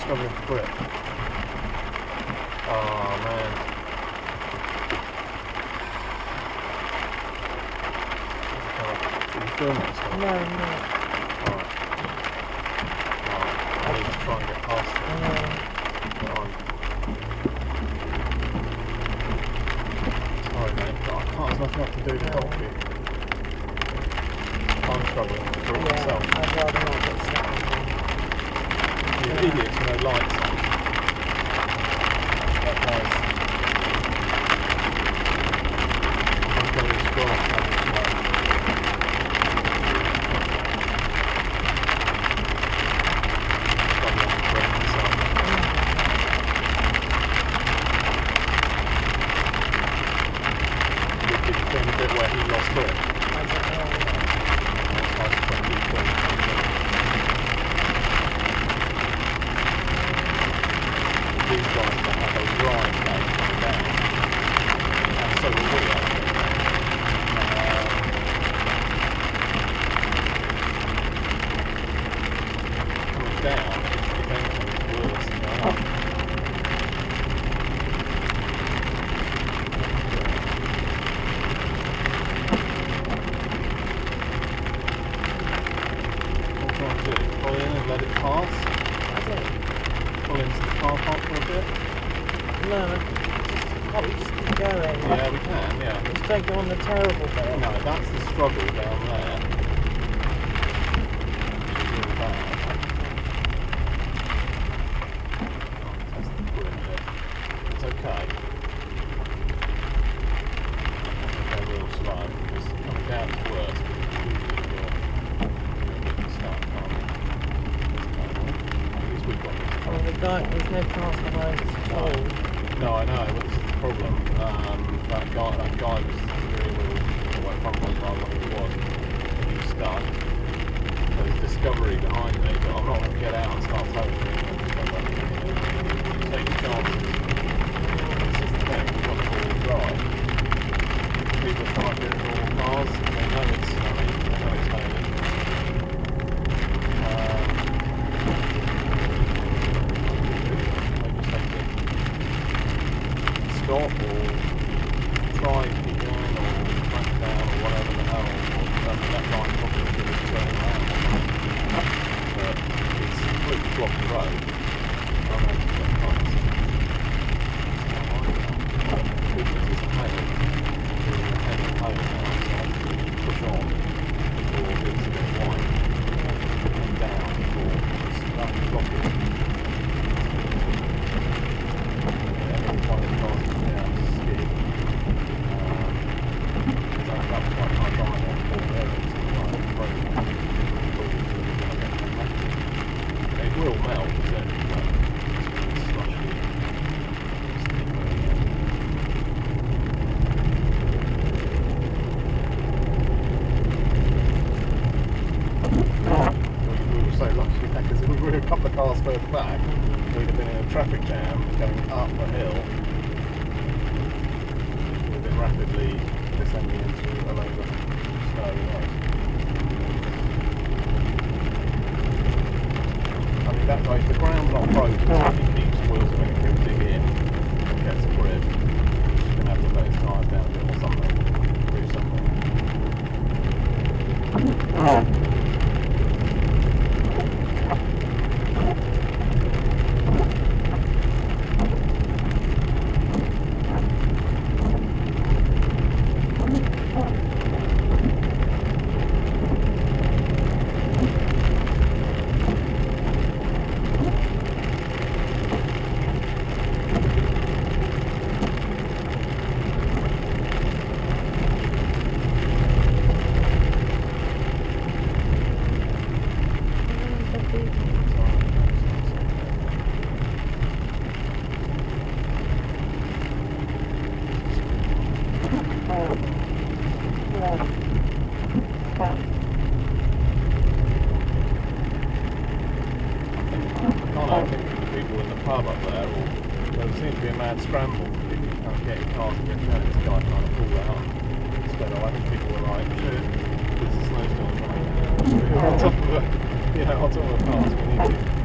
struggling for grip. Oh man. Did you film it? So? No, no. Alright. I need to try and get past it. Sorry mate, but I can't, there's nothing I can do to help you. I'm struggling to do it myself. I'd rather not get stuck. You idiots with no lights on. That guy's... I'm going to scroll up and smoke. Struggling to break myself. Did you film the bit where he lost grip? These guys that have a right leg coming down, and so will we actually. Coming down, if anything, it's worse than going up. What do you want to do? Pull in and let it pass? Pull into the car park for a bit? No, oh, we just keep going. Yeah, we can, yeah. Just don't go on the terrible bit. No, that's the struggle down there. It's really bad. Oh, test the grip bit. It's okay. They're real slow. Because coming down is worse because usually you're getting stuck, can't you? At least we've got this. Oh, the guy, there's no cars behind us at all. No, I know, but this is the problem. That guy was steering wheel, or front wheel drive, whatever it was, he was stuck. There's Discovery behind me, but I'm not going to get out and start towing it. Take your chances. This is the thing, we've got the four-wheel drive. People are trying to do normal cars, they know it's snowy, they know it's hailing. Stop or try to keep going or crash down or whatever the hell. That line probably should have turned around. But it's completely blocked the road. I'm going to get past. Because it's hail. It's heavy hail now, so I have to push on before it's a bit wide. And down before it's that blockage. It will melt, but it's slushy. We were so lucky because if we were a couple of cars further back, we'd have been in a traffic jam going up a hill with it rapidly descending into a load of snow. I mean, that way, if the ground's not frozen, it keeps wheels when it can dig in and gets a grip. You're going to have to let his tyres down a bit or something, do something. I think the people in the pub up there, there seems to be a mad scramble for people to kind of get in cars and get down. This guy trying to pull that up. Instead of, I think people were like, shit, there's a snowstorm coming on top of the, on top of the cars, we need to